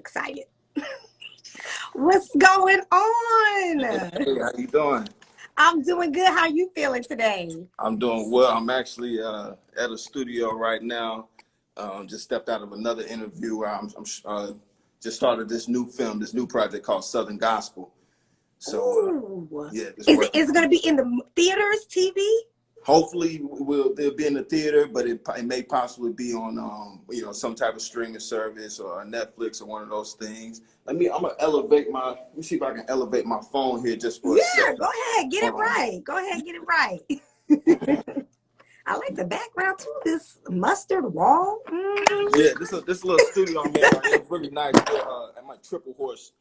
excited. What's going on? Hey, how you doing? I'm doing good. How are you feeling today? I'm doing well. I'm actually at a studio right now. Just stepped out of another interview where I'm just started this new film, this new project called Southern Gospel. So Ooh. yeah, just Is working. it going to be in the theaters, TV? Hopefully, they'll be in the theater, but it may possibly be on some type of streaming service or Netflix or one of those things. I'm gonna let me see if I can elevate my phone here just for a Yeah, second. go ahead. Get it Hold on. right. Go ahead, get it right. I like the background too. This mustard wall. Yeah, this little studio I'm in right here is really nice. We're at my Triple Horse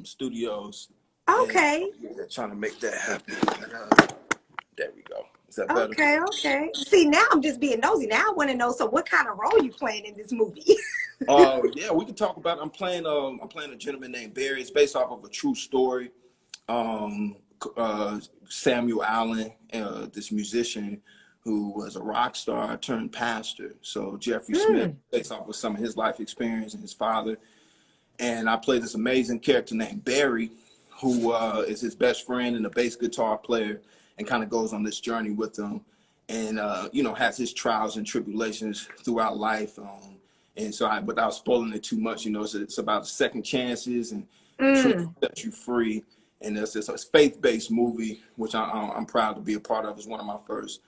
studios. And Okay. yeah, trying to make that happen. There we go. Is that better? Okay. See, now I'm just being nosy. Now I want to know. So, what kind of role you playing in this movie? Yeah, we can talk about it. I'm playing a gentleman named Barry. It's based off of a true story. Samuel Allen, this musician who was a rock star turned pastor. So Jeffrey Smith, based off of some of his life experience and his father. And I play this amazing character named Barry, who is his best friend and a bass guitar player, and kind of goes on this journey with him, and has his trials and tribulations throughout life. And so, without spoiling it too much, it's about second chances and truth sets you free. And it's a faith-based movie, which I'm proud to be a part of. It's one of my first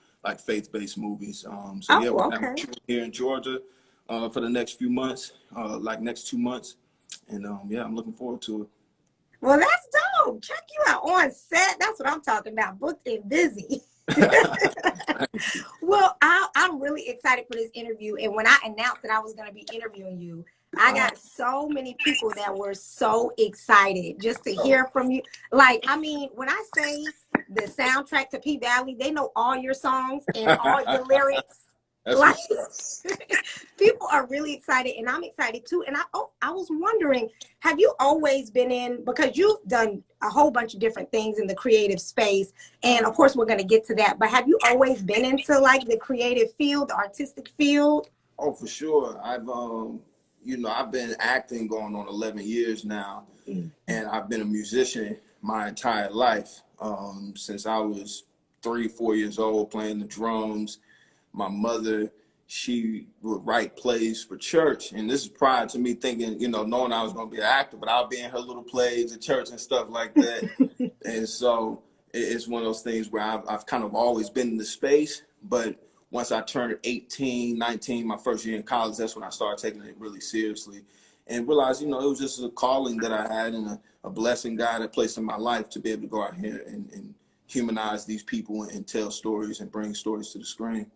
faith-based movies. Yeah, we're having a shoot here in Georgia for the next few months, next 2 months. And yeah, I'm looking forward to it. Well, that's dope. Check you out on set. That's what I'm talking about. Booked and busy. Well, I'm really excited for this interview. And when I announced that I was going to be interviewing you, I got so many people that were so excited just to hear from you. When I say the soundtrack to P Valley, they know all your songs and all your lyrics. People are really excited, and I'm excited too. And I was wondering, have you always been in, because you've done a whole bunch of different things in the creative space, and of course we're going to get to that, but have you always been into the creative field, the artistic field? Oh, for sure. I've been acting going on 11 years now, and I've been a musician my entire life, since I was 3-4 years old, playing the drums. My mother, she would write plays for church. And this is prior to me thinking, knowing I was going to be an actor, but I'll be in her little plays at church and stuff like that. And so it's one of those things where I've kind of always been in the space. But once I turned 18, 19, my first year in college, that's when I started taking it really seriously and realized, it was just a calling that I had and a blessing God had placed in my life to be able to go out here and humanize these people and tell stories and bring stories to the screen.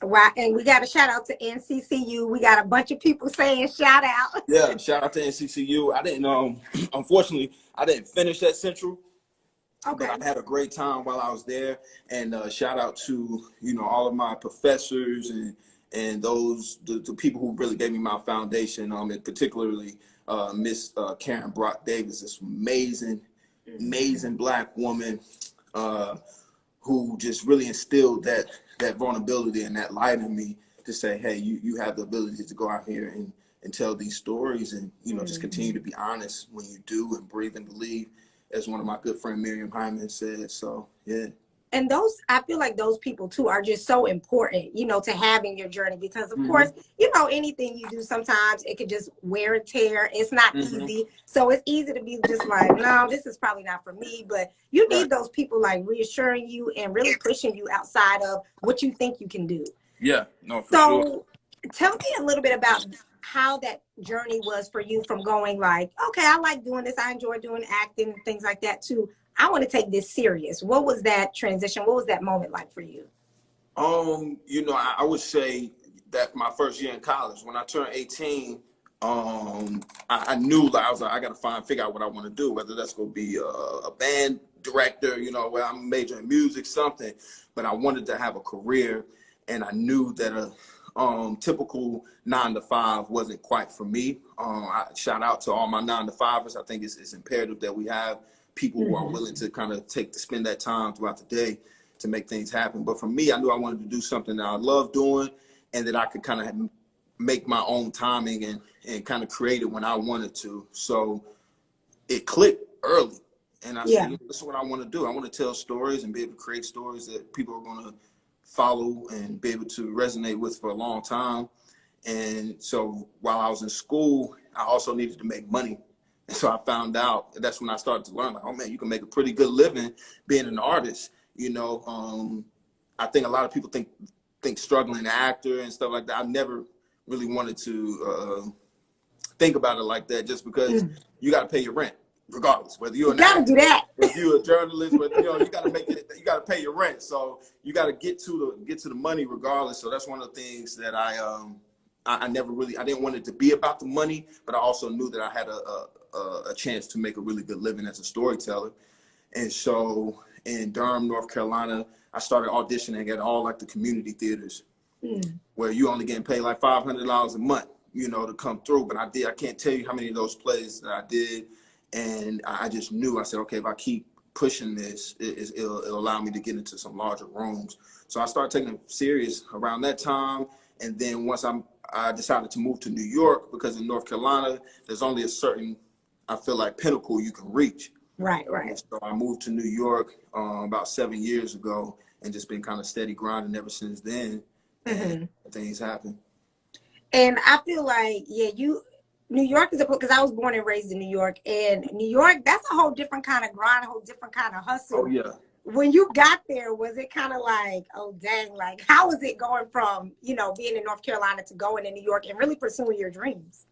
Right, and we got a shout out to NCCU. We got a bunch of people saying shout out. Yeah, shout out to NCCU. I didn't, unfortunately, I didn't finish at Central. Okay. But I had a great time while I was there. And shout out to, all of my professors and those, the people who really gave me my foundation, and particularly Miss Karen Brock Davis, this amazing Black woman who just really instilled that vulnerability and that light in me to say, hey, you have the ability to go out here and tell these stories and, just continue to be honest when you do and breathe and believe, as one of my good friend Miriam Hyman said. So, yeah. And I feel like those people too are just so important, to have in your journey, because of course, anything you do, sometimes it could just wear and tear. It's not easy. So it's easy to be just like, no, this is probably not for me. But you need those people reassuring you and really pushing you outside of what you think you can do. Yeah, no, for sure. So tell me a little bit about how that journey was for you, from going okay, I like doing this, I enjoy doing acting and things like that, to I want to take this serious. What was that transition? What was that moment like for you? I would say that my first year in college, when I turned 18, I knew I got to figure out what I want to do, whether that's going to be a band director, where I'm majoring in music, something. But I wanted to have a career, and I knew that a typical 9-to-5 wasn't quite for me. I shout out to all my 9-to-5ers. I think it's imperative that we have people who are willing to kind of spend that time throughout the day to make things happen. But for me, I knew I wanted to do something that I love doing and that I could kind of make my own timing and kind of create it when I wanted to. So it clicked early. And I said, this is what I want to do. I want to tell stories and be able to create stories that people are going to follow and be able to resonate with for a long time. And so while I was in school, I also needed to make money. And so I found out, that's when I started to learn, like, oh man, you can make a pretty good living being an artist. You know, I think a lot of people think struggling actor and stuff like that. I never really wanted to think about it like that, just because you got to pay your rent. Regardless, whether you're an actor, do that. if you're a journalist, but you know, you got to make it. You got to pay your rent, so you got to get to the money regardless. So that's one of the things that I never really, I didn't want it to be about the money, but I also knew that I had a chance to make a really good living as a storyteller. And so in Durham, North Carolina, I started auditioning at all like the community theaters, where you only getting paid like $500 a month, you know, to come through. But I can't tell you how many of those plays that I did. And I just knew, I said, okay, if I keep pushing this, it'll allow me to get into some larger rooms. So I started taking it serious around that time. And then once I decided to move to New York, because in North Carolina, there's only a certain, I feel like, pinnacle you can reach. Right. So I moved to New York about 7 years ago, and just been kind of steady grinding ever since then. And things happen. And I feel like, New York is because I was born and raised in New York, and New York, that's a whole different kind of grind, a whole different kind of hustle. Oh, yeah. When you got there, was it kind of like, oh, dang, like, how was it going from, you know, being in North Carolina to going to New York and really pursuing your dreams?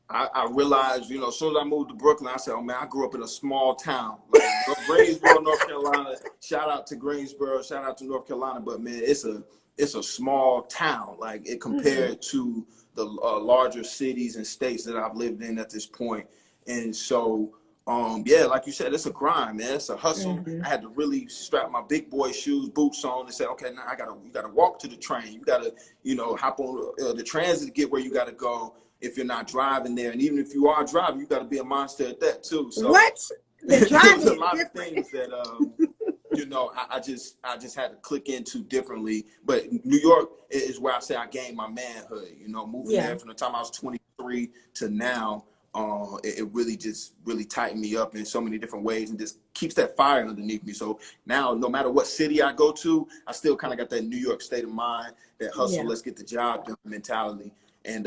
I realized, you know, as soon as I moved to Brooklyn, I said, oh, man, I grew up in a small town. Like, Greensboro, North Carolina. Shout out to Greensboro. Shout out to North Carolina. But, man, it's a small town. Like, it compared to the larger cities and states that I've lived in at this point. And so, like you said, it's a grind, man. It's a hustle. I had to really strap my big boy shoes, boots on, and say, okay, now you gotta walk to the train. You gotta, you know, hop on the transit to get where you gotta go if you're not driving there. And even if you are driving, you gotta be a monster at that too. So what? The driving there's a lot of things that you know, I just had to click into differently. But New York is where I say I gained my manhood. You know, moving there from the time I was 23 to now, it really tightened me up in so many different ways, and just keeps that fire underneath me. So now, no matter what city I go to, I still kind of got that New York state of mind, that hustle, let's get the job done mentality. And,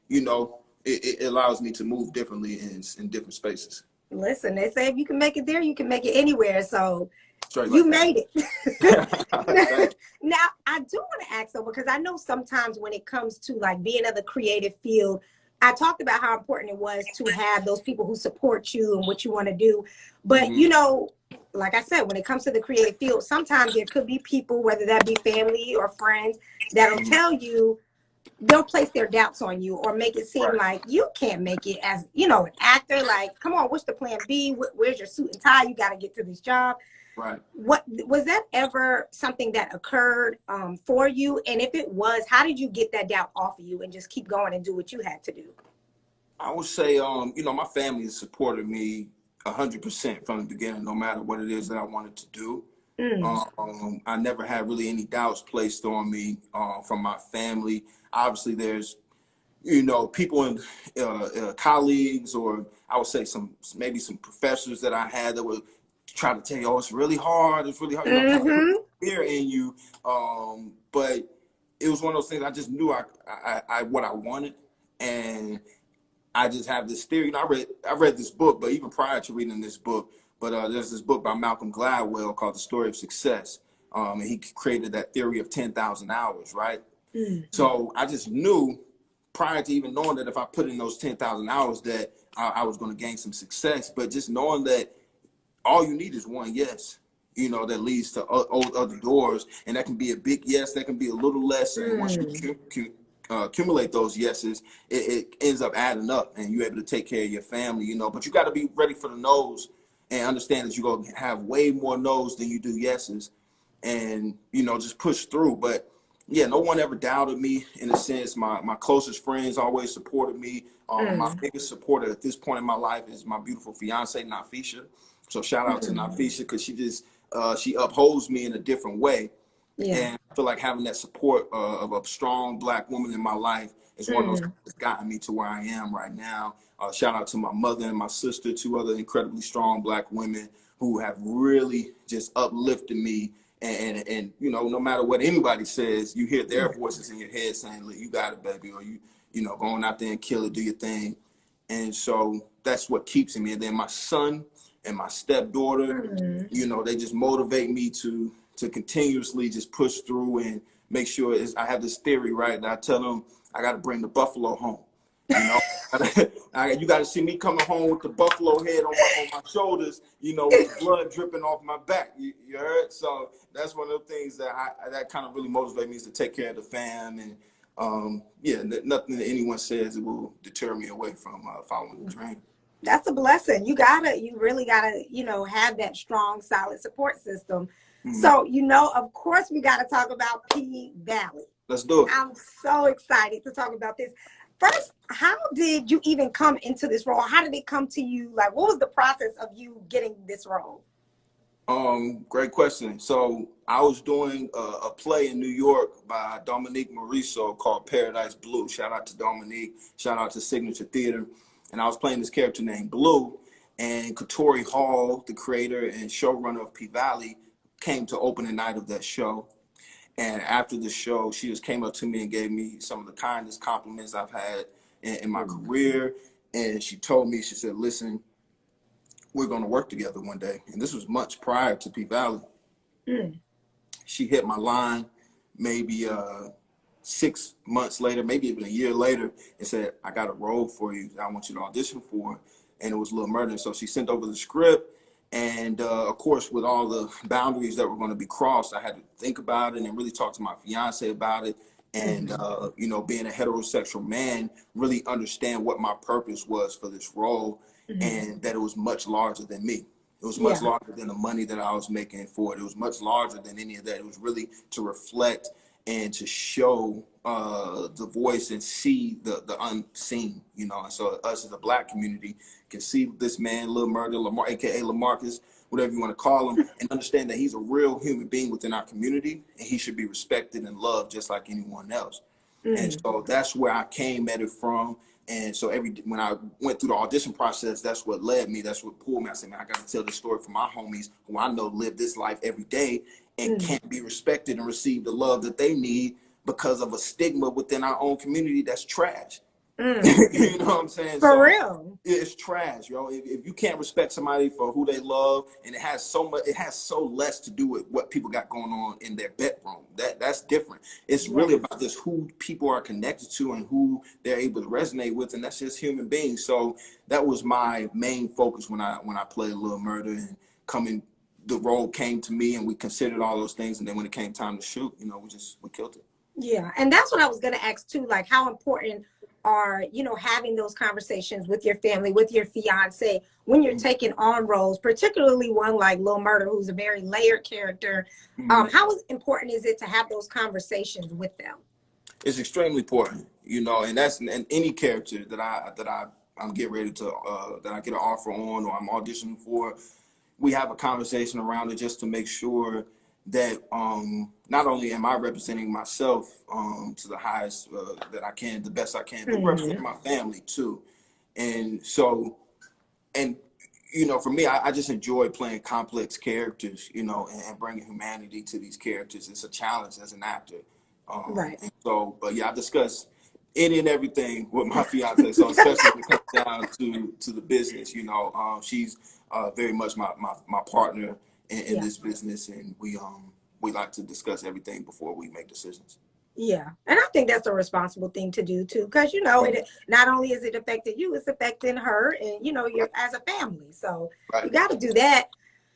you know, it allows me to move differently in different spaces. Listen, they say if you can make it there, you can make it anywhere. So you made it. Now, I do want to ask though, because I know sometimes when it comes to like being in the creative field, I talked about how important it was to have those people who support you and what you want to do. But, you know, like I said, when it comes to the creative field, sometimes there could be people, whether that be family or friends, that'll tell you, they'll place their doubts on you or make it seem like you can't make it as, you know, an actor. Like, come on, what's the plan B? Where's your suit and tie? You got to get to this job. Right. What was that ever something that occurred for you? And if it was, how did you get that doubt off of you and just keep going and do what you had to do? I would say, you know, my family has supported me 100% from the beginning, no matter what it is that I wanted to do. I never had really any doubts placed on me from my family. Obviously, there's, you know, people and colleagues, or I would say maybe some professors that I had that would try to tell you, oh, it's really hard. It's really hard. You know, kind of put fear in you. But it was one of those things. I just knew I what I wanted, and I just have this theory. You know, I read this book, but even prior to reading this book, there's this book by Malcolm Gladwell called The Story of Success. And he created that theory of 10,000 hours, right? So I just knew prior to even knowing that if I put in those 10,000 hours that I was going to gain some success. But just knowing that all you need is one yes, you know, that leads to other doors. And that can be a big yes, that can be a little less. And once you accumulate those yeses, it ends up adding up, and you're able to take care of your family, you know. But you got to be ready for the no's and understand that you're going to have way more no's than you do yeses, and, you know, just push through. But yeah, no one ever doubted me in a sense. My closest friends always supported me. My biggest supporter at this point in my life is my beautiful fiance, Nafisha. So shout out to Nafisha, because she just she upholds me in a different way. And I feel like having that support of a strong Black woman in my life It's one of those that's gotten me to where I am right now. Shout out to my mother and my sister, two other incredibly strong Black women who have really just uplifted me. And you know, no matter what anybody says, you hear their voices in your head saying, "Look, you got it, baby," or you know, going out there and kill it, do your thing. And so that's what keeps me. And then my son and my stepdaughter, you know, they just motivate me to continuously just push through and make sure I have this theory, right? That I tell them I got to bring the buffalo home. You know, you got to see me coming home with the buffalo head on my shoulders, you know, with the blood dripping off my back. You heard? So that's one of the things that that kind of really motivates me, is to take care of the fam. And yeah, nothing that anyone says will deter me away from following the dream. That's a blessing. You really gotta, you know, have that strong, solid support system. So, you know, of course, we got to talk about P Valley. Let's do it. I'm so excited to talk about this. First, how did you even come into this role? How did it come to you? Like, what was the process of you getting this role? Great question. So I was doing a play in New York by Dominique Morisseau called Paradise Blue. Shout out to Dominique. Shout out to Signature Theater. And I was playing this character named Blue. And Katori Hall, the creator and showrunner of P Valley, came to open the night of that show. And after the show, she just came up to me and gave me some of the kindest compliments I've had in my career. And she told me, she said, "Listen, we're going to work together one day." And this was much prior to P Valley. She hit my line maybe 6 months later, maybe even a year later, and said, "I got a role for you that I want you to audition for." And it was Little Murder. So she sent over the script. And of course, with all the boundaries that were going to be crossed, I had to think about it and really talk to my fiance about it. And, you know, being a heterosexual man, really understand what my purpose was for this role, and that it was much larger than me. It was much larger than the money that I was making for it. It was much larger than any of that. It was really to reflect and to show the voice and see the unseen, you know. And so us as a Black community can see this man, Lil Murder, Lamar, aka Lamarcus, whatever you want to call him, and understand that he's a real human being within our community, and he should be respected and loved just like anyone else. And so that's where I came at it from. And so when I went through the audition process, that's what led me. That's what pulled me. I said, man, I got to tell this story for my homies who I know live this life every day and can't be respected and receive the love that they need because of a stigma within our own community that's trash. You know what I'm saying? For real. It's trash, yo. If you can't respect somebody for who they love, and it has so less to do with what people got going on in their bedroom. That's different. It's really about just who people are connected to and who they're able to resonate with, and that's just human beings. So that was my main focus when I played Little Murder, and the role came to me, and we considered all those things, and then when it came time to shoot, you know, we killed it. Yeah, and that's what I was gonna ask too. Like, how important are, you know, having those conversations with your family, with your fiance, when you're taking on roles, particularly one like Lil Murder, who's a very layered character. How important is it to have those conversations with them? It's extremely important, you know, and that's in any character that I'm getting ready to that I get an offer on or I'm auditioning for. We have a conversation around it just to make sure that not only am I representing myself to the highest that I can, the best I can, but representing my family too. And so, and you know, for me, I just enjoy playing complex characters, you know, and bringing humanity to these characters. It's a challenge as an actor. Right. And so, but yeah, I discuss any and everything with my fiance. So especially when it comes down to the business, you know, she's very much my partner in this business, and we like to discuss everything before we make decisions. Yeah, and I think that's a responsible thing to do too, because you know, it not only is it affecting you, it's affecting her, and you know, you're as a family. So you got to do that.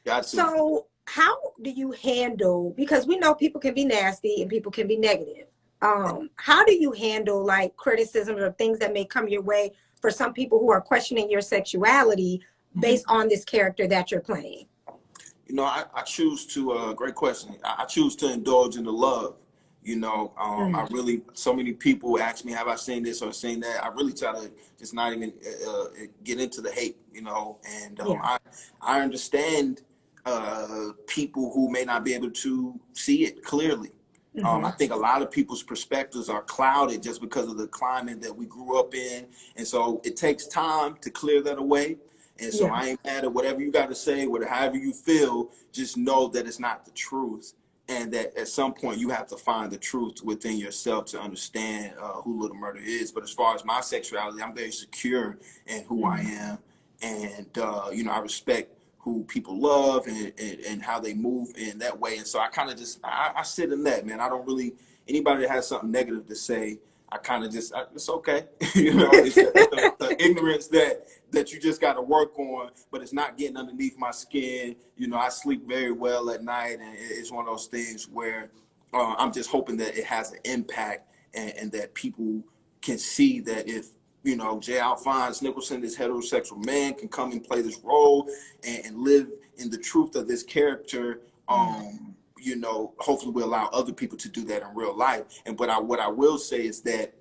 Got to. So how do you handle, because we know people can be nasty and people can be negative. How do you handle like criticism or things that may come your way for some people who are questioning your sexuality based on this character that you're playing? You know, I choose to, great question. I choose to indulge in the love. You know, I really, so many people ask me, have I seen this or seen that? I really try to just not even get into the hate, you know, and I understand people who may not be able to see it clearly. I think a lot of people's perspectives are clouded just because of the climate that we grew up in. And so it takes time to clear that away. And so I ain't mad at whatever you got to say, however you feel, just know that it's not the truth. And that at some point you have to find the truth within yourself to understand who Little Murder is. But as far as my sexuality, I'm very secure in who I am. And, you know, I respect who people love and how they move in that way. And so I kind of just, I sit in that, man. I don't really, anybody that has something negative to say, I kind of just, it's okay. You know, it's the ignorance that you just got to work on, but it's not getting underneath my skin. You know, I sleep very well at night, and it's one of those things where I'm just hoping that it has an impact and that people can see that if, you know, J. Alphonse Nicholson, this heterosexual man, can come and play this role and live in the truth of this character. You know, hopefully we'll allow other people to do that in real life. And what I will say is that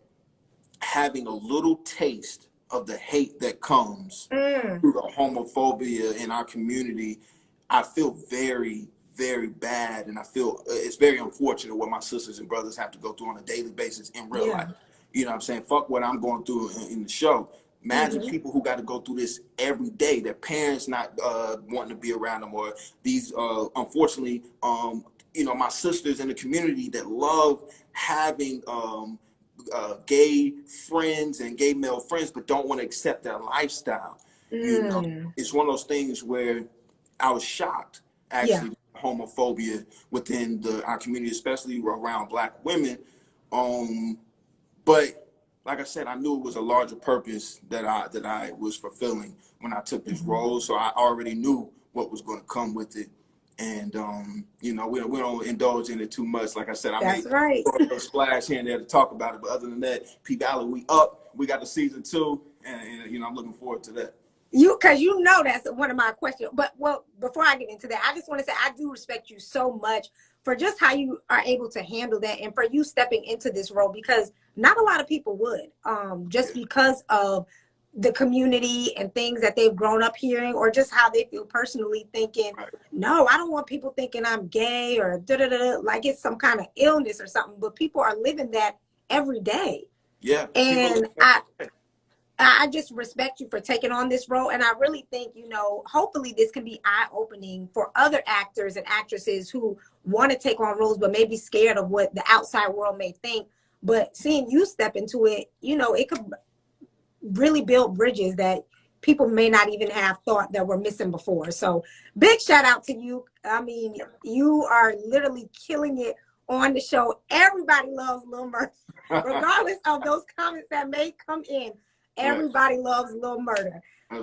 having a little taste of the hate that comes through the homophobia in our community, I feel very, very bad, and I feel it's very unfortunate what my sisters and brothers have to go through on a daily basis in real life. You know what I'm saying? Fuck what I'm going through in the show. Imagine people who got to go through this every day. Their parents not wanting to be around them, or these, unfortunately, you know, my sisters in the community that love having gay friends and gay male friends, but don't want to accept their lifestyle. You know, it's one of those things where I was shocked, actually, homophobia within our community, especially around Black women. But like I said, I knew it was a larger purpose that I was fulfilling when I took this role. So I already knew what was going to come with it. And, you know, we don't indulge in it too much. Like I said, I made a splash here and there to talk about it. But other than that, P-Valley, we up. We got the season 2. And, you know, I'm looking forward to that. Because you know that's one of my questions. But, well, before I get into that, I just want to say I do respect you so much for just how you are able to handle that and for you stepping into this role, because not a lot of people would, just because of the community and things that they've grown up hearing, or just how they feel personally, thinking, no, I don't want people thinking I'm gay or like it's some kind of illness or something. But people are living that every day. Yeah. And I just respect you for taking on this role. And I really think, you know, hopefully this can be eye-opening for other actors and actresses who want to take on roles, but may be scared of what the outside world may think. But seeing you step into it, you know, it could really build bridges that people may not even have thought that were missing before. So big shout out to you. I mean, you are literally killing it on the show. Everybody loves Lil Murder, regardless of those comments that may come in. Everybody loves Lil Murder.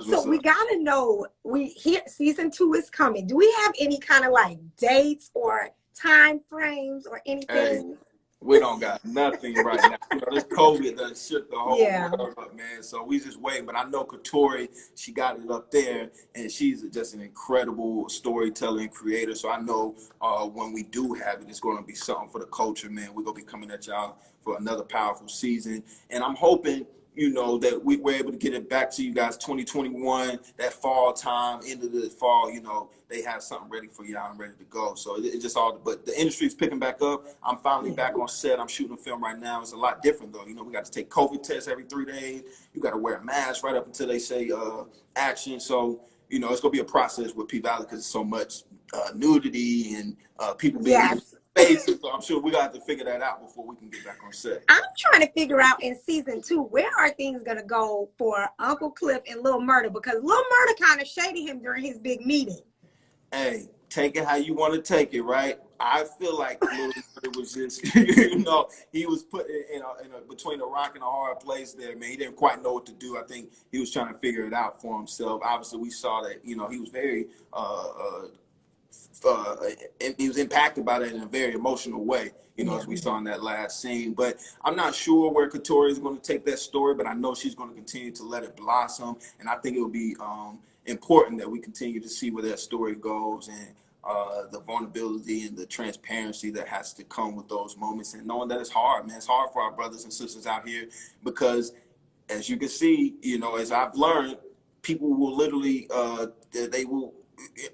So we gotta know, season 2 is coming. Do we have any kind of like dates or time frames or anything? Hey, we don't got nothing right now. You know, this COVID done shook the whole world up, man. So we just waiting. But I know Katori, she got it up there, and she's just an incredible storyteller and creator. So I know when we do have it, it's going to be something for the culture, man. We're going to be coming at y'all for another powerful season. And I'm hoping, you know, that we were able to get it back to you guys 2021, that fall time, end of the fall, you know, they have something ready for y'all and ready to go. So it just all, but the industry's picking back up. I'm finally back on set. I'm shooting a film right now. It's a lot different though. You know, we got to take COVID tests every 3 days. You got to wear a mask right up until they say action. So, you know, it's going to be a process with P-Valley because there's so much nudity and people being faces. So I'm sure we got to figure that out before we can get back on set. I'm trying to figure out in season 2, where are things going to go for Uncle Cliff and Lil Murder? Because Lil Murder kind of shaded him during his big meeting. Hey, take it how you want to take it, right? I feel like Lil Murder was just, you know, he was put in between a rock and a hard place there, man. He didn't quite know what to do. I think he was trying to figure it out for himself. Obviously, we saw that, you know, he was very he was impacted by that in a very emotional way, you know, as we saw in that last scene. But I'm not sure where Katori is going to take that story, but I know she's going to continue to let it blossom. And I think it will be important that we continue to see where that story goes, and the vulnerability and the transparency that has to come with those moments, and knowing that it's hard, man. It's hard for our brothers and sisters out here because, as you can see, you know, as I've learned, people will literally, they will.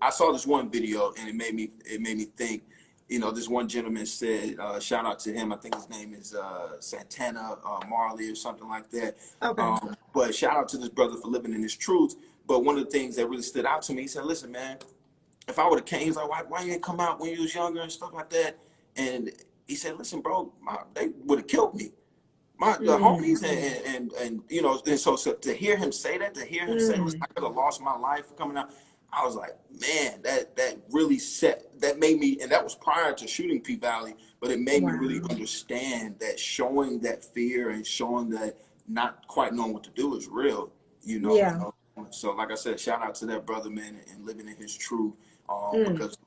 I saw this one video and it made me think. you know, this one gentleman said, shout out to him. I think his name is Santana Marley or something like that. Okay. But shout out to this brother for living in his truth. But one of the things that really stood out to me, he said, listen, man, if I would have came, he's like, why you ain't come out when you was younger and stuff like that? And he said, listen, bro, they would have killed me. The homies and you know, and so to hear him say that, to hear him say, listen, I could have lost my life for coming out, I was like, man, that really that made me, and that was prior to shooting P Valley, but it made me really understand that showing that fear and showing that not quite knowing what to do is real, you know. Yeah. So like I said, shout out to that brother, man, and living in his truth, because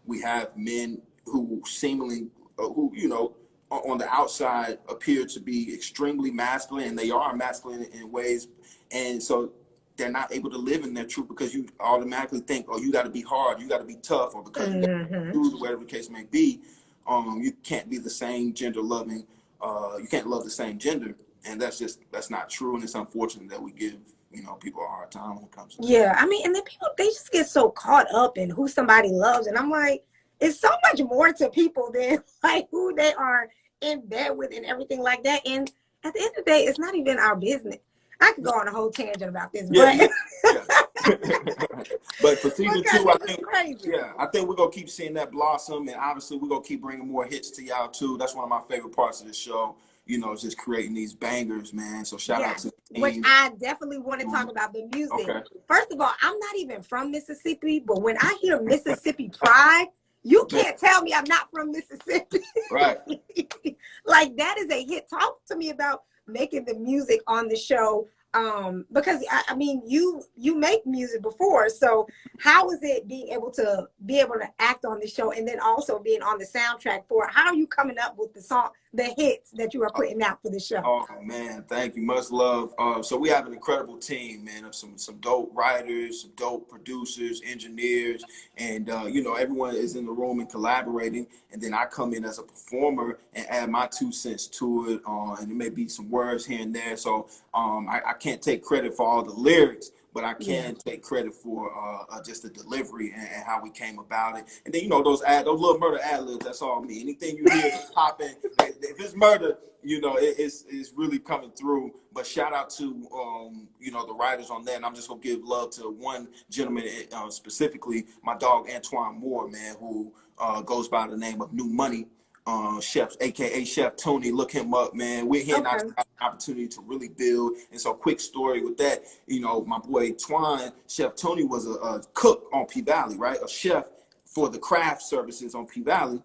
we have men who seemingly, who, you know, on the outside appear to be extremely masculine, and they are masculine in ways, and so they're not able to live in their truth because you automatically think, oh, you got to be hard, you got to be tough, or because you got to do whatever the case may be, you can't be the same gender loving, you can't love the same gender, and that's not true, and it's unfortunate that we give, you know, people a hard time when it comes to Yeah, I mean, and then people, they just get so caught up in who somebody loves, and I'm like, it's so much more to people than like who they are in bed with and everything like that. And at the end of the day, it's not even our business. I could go on a whole tangent about this, but but for season because 2, I it's think, crazy. I think we're gonna keep seeing that blossom, and obviously we're gonna keep bringing more hits to y'all too. That's one of my favorite parts of the show. You know, just creating these bangers, man. So shout out to the Which team. I definitely want to talk about the music. Okay. First of all, I'm not even from Mississippi, but when I hear Mississippi Pride, you can't tell me I'm not from Mississippi. Right. Like, that is a hit. Talk to me about making the music on the show. Because I mean, you make music before, so how is it being able to act on the show and then also being on the soundtrack for it? How are you coming up with the hits that you are putting out for the show? Oh man, thank you, much love. So we have an incredible team, man, of some dope writers, some dope producers, engineers, and you know, everyone is in the room and collaborating. And then I come in as a performer and add my 2 cents to it, and there may be some words here and there. So I can't take credit for all the lyrics, but I can take credit for just the delivery and how we came about it. And then, you know, those little murder ad-libs, that's all me. Anything you hear popping, if it's murder, you know, it's really coming through. But shout out to, you know, the writers on that. And I'm just going to give love to one gentleman, specifically my dog, Antoine Moore, man, who goes by the name of New Money. Chef, aka Chef Tony, look him up, man. He and I got an opportunity to really build. And so, quick story with that, you know, my boy Twine, Chef Tony was a cook on P Valley, right? A chef for the craft services on P Valley.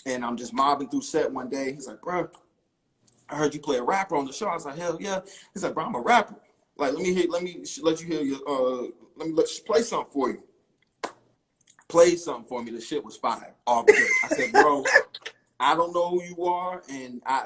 And I'm just mobbing through set one day. He's like, bro, I heard you play a rapper on the show. I was like, hell yeah. He's like, bro, I'm a rapper. Like, let me let you hear your let's play something for you. Play something for me. The shit was fire. All good. I said, bro, I don't know who you are,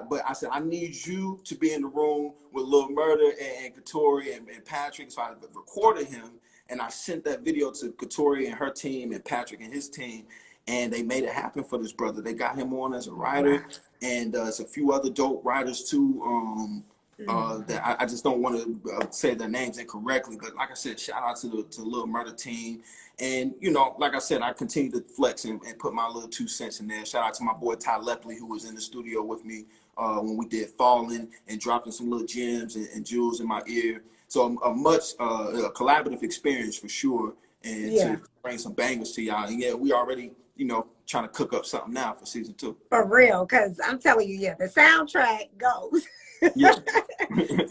but I said, I need you to be in the room with Lil Murder and Katori and Patrick. So I recorded him, and I sent that video to Katori and her team and Patrick and his team, and they made it happen for this brother. They got him on as a writer, and it's a few other dope writers too. That I just don't want to say their names incorrectly, but like I said, shout out to the Lil Murder team. And, you know, like I said, I continue to flex and put my little 2 cents in there. Shout out to my boy Ty Lepley, who was in the studio with me when we did Fallen, and dropping some little gems and jewels in my ear. So a much collaborative experience for sure, and to bring some bangers to y'all. And yeah, we already, you know, trying to cook up something now for season 2. For real, because I'm telling you, the soundtrack goes. Yeah.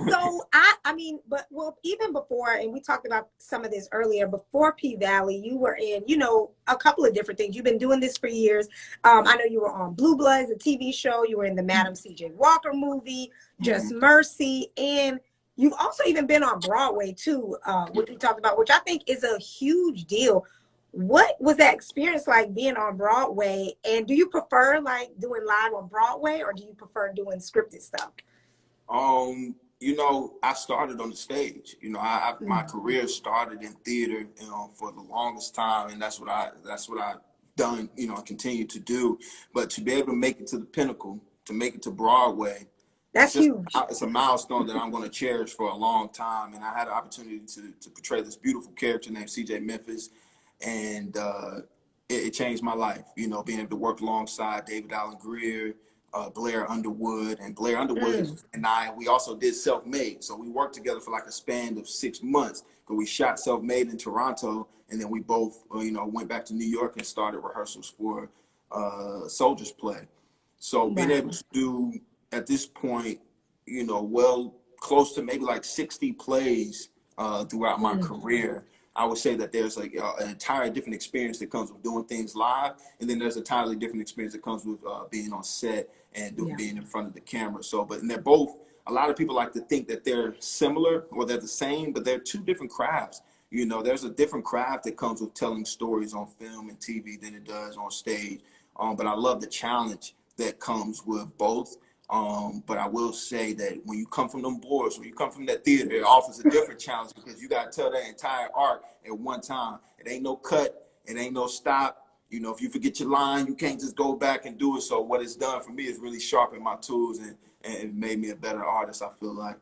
So I mean, but well, even before, and we talked about some of this earlier, before P Valley, you were in, you know, a couple of different things. You've been doing this for years. I know you were on Blue Bloods, a TV show. You were in the Madam C.J. Walker movie, Just Mercy, and you've also even been on Broadway too, which we talked about, which I think is a huge deal. What was that experience like being on Broadway? And do you prefer like doing live on Broadway, or do you prefer doing scripted stuff? You know, I started on the stage. You know, my career started in theater, you know, for the longest time, and that's what I've done, you know, continue to do. But to be able to make it to the pinnacle, to make it to Broadway, that's huge. It's a milestone that I'm going to cherish for a long time. And I had an opportunity to portray this beautiful character named CJ Memphis, and it changed my life. You know, being able to work alongside David Allen Greer, Blair Underwood, and Blair Underwood and we also did Self-Made. So we worked together for like a span of 6 months. But we shot Self-Made in Toronto, and then we both, you know, went back to New York and started rehearsals for Soldier's Play. So being able to do at this point, you know, well, close to maybe like 60 plays throughout my career, I would say that there's like an entire different experience that comes with doing things live, and then there's an entirely different experience that comes with being on set and being in front of the camera. So, and they're both, a lot of people like to think that they're similar or they're the same, but they're two different crafts. You know, there's a different craft that comes with telling stories on film and TV than it does on stage. But I love the challenge that comes with both. But I will say that when you come from them boards, when you come from that theater, it offers a different challenge because you got to tell that entire arc at one time. It ain't no cut. It ain't no stop. You know, if you forget your line, you can't just go back and do it. So what it's done for me is really sharpened my tools and made me a better artist, I feel like.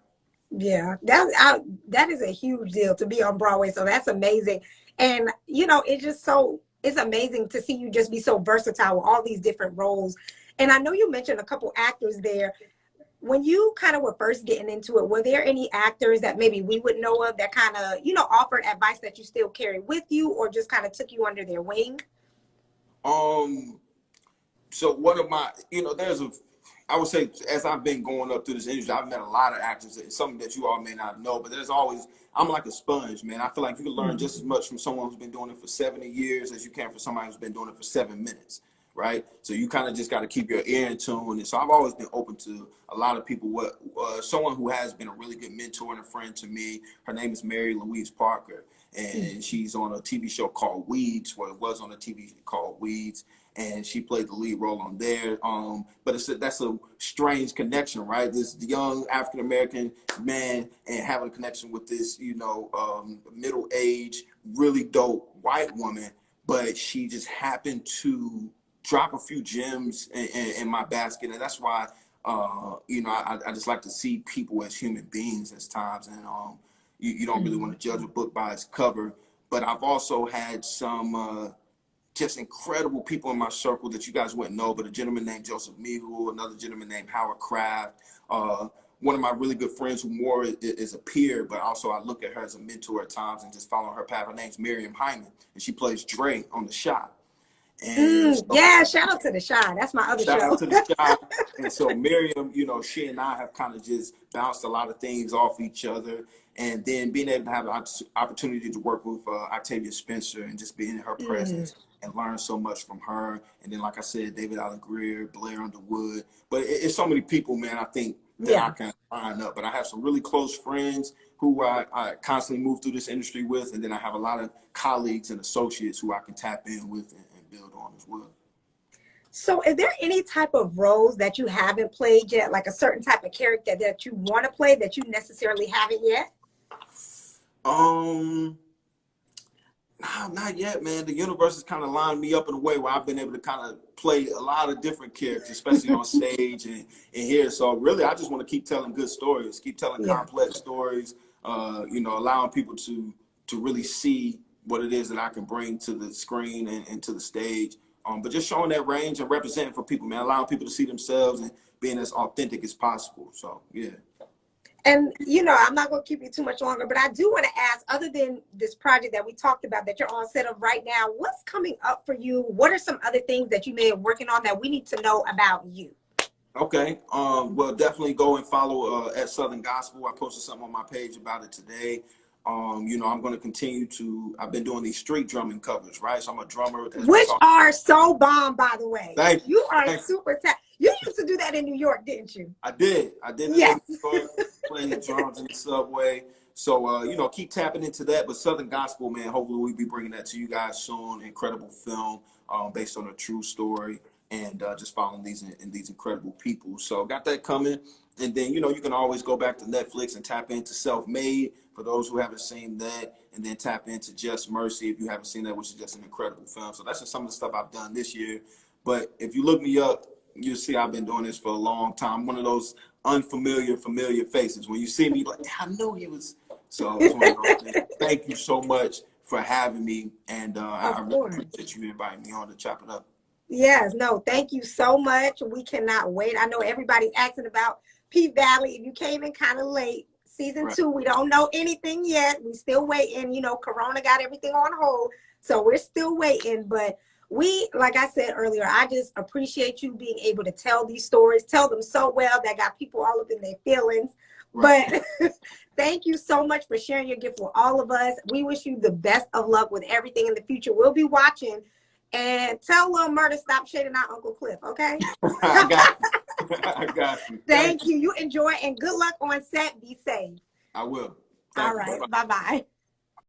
Yeah, that is a huge deal to be on Broadway. So that's amazing. And, you know, it's amazing to see you just be so versatile with all these different roles. And I know you mentioned a couple actors there. When you kind of were first getting into it, were there any actors that maybe we would know of that kind of, you know, offered advice that you still carry with you or just kind of took you under their wing? So one of my, you know, I would say as I've been going up through this industry, I've met a lot of actors. It's something that you all may not know, but I'm like a sponge, man. I feel like you can learn just as much from someone who's been doing it for 70 years as you can from somebody who's been doing it for 7 minutes, right? So you kind of just got to keep your ear in tune. And so I've always been open to a lot of people. Someone who has been a really good mentor and a friend to me, her name is Mary Louise Parker, and she's on a TV show called Weeds, where it was on a TV called Weeds. And she played the lead role on there. But that's a strange connection, right? This young African-American man and having a connection with this, you know, middle-aged, really dope white woman. But she just happened to drop a few gems in my basket. And that's why, you know, I just like to see people as human beings at times. And you don't really want to judge a book by its cover. But I've also had some just incredible people in my circle that you guys wouldn't know, but a gentleman named Joseph Mihu, another gentleman named Howard Kraft, one of my really good friends who more is a peer, but also I look at her as a mentor at times and just follow her path. Her name's Miriam Hyman, and she plays Dre on The Shop. And so, yeah, shout out to The Shine. That's my other show. Shout out to The Shop. And so Miriam, you know, she and I have kind of just bounced a lot of things off each other. And then being able to have an opportunity to work with Octavia Spencer and just being in her presence and learn so much from her. And then, like I said, David Allen Greer, Blair Underwood. But it's so many people, man, I think that I can line up. But I have some really close friends who I constantly move through this industry with. And then I have a lot of colleagues and associates who I can tap in with and build on as well. So is there any type of roles that you haven't played yet, like a certain type of character that you want to play that you necessarily haven't yet? No, not yet, man. The universe has kind of lined me up in a way where I've been able to kind of play a lot of different characters, especially on stage and here. So really, I just want to keep telling good stories, keep telling complex stories, you know, allowing people to really see what it is that I can bring to the screen and to the stage. But just showing that range and representing for people, man, allowing people to see themselves and being as authentic as possible. So, yeah. And, you know, I'm not going to keep you too much longer, but I do want to ask, other than this project that we talked about that you're on set of right now, what's coming up for you? What are some other things that you may be working on that we need to know about you? Okay. Well, definitely go and follow at Southern Gospel. I posted something on my page about it today. You know, I'm going to continue I've been doing these street drumming covers, right? So I'm a drummer. Which are so bomb, by the way. Thank you. You are super talented. You used to do that in New York, didn't you? I did. Yes. In New York, playing the drums in the subway. So, you know, keep tapping into that. But Southern Gospel, man, hopefully we'll be bringing that to you guys soon. Incredible film based on a true story and just following these incredible people. So got that coming. And then, you know, you can always go back to Netflix and tap into Self-Made for those who haven't seen that. And then tap into Just Mercy if you haven't seen that, which is just an incredible film. So that's just some of the stuff I've done this year. But if you look me up, you'll see I've been doing this for a long time. I'm one of those familiar faces. When you see me, you're like, I know he was. So it's one of those things. Thank you so much for having me, and I Of really course. appreciate you inviting me on to Chop It Up. Yes, no, thank you so much. We cannot wait. I know everybody's asking about P Valley. If you came in kind of late, season 2, we don't know anything yet. We still waiting. You know, Corona got everything on hold, so we're still waiting. But we, like I said earlier, I just appreciate you being able to tell these stories, tell them so well that got people all up in their feelings. But thank you so much for sharing your gift with all of us. We wish you the best of luck with everything in the future. We'll be watching. And tell Lil Murder to stop shading out Uncle Cliff, okay? I got you. I got you. Thank you. You enjoy and good luck on set. Be safe. I will. All right. Bye-bye.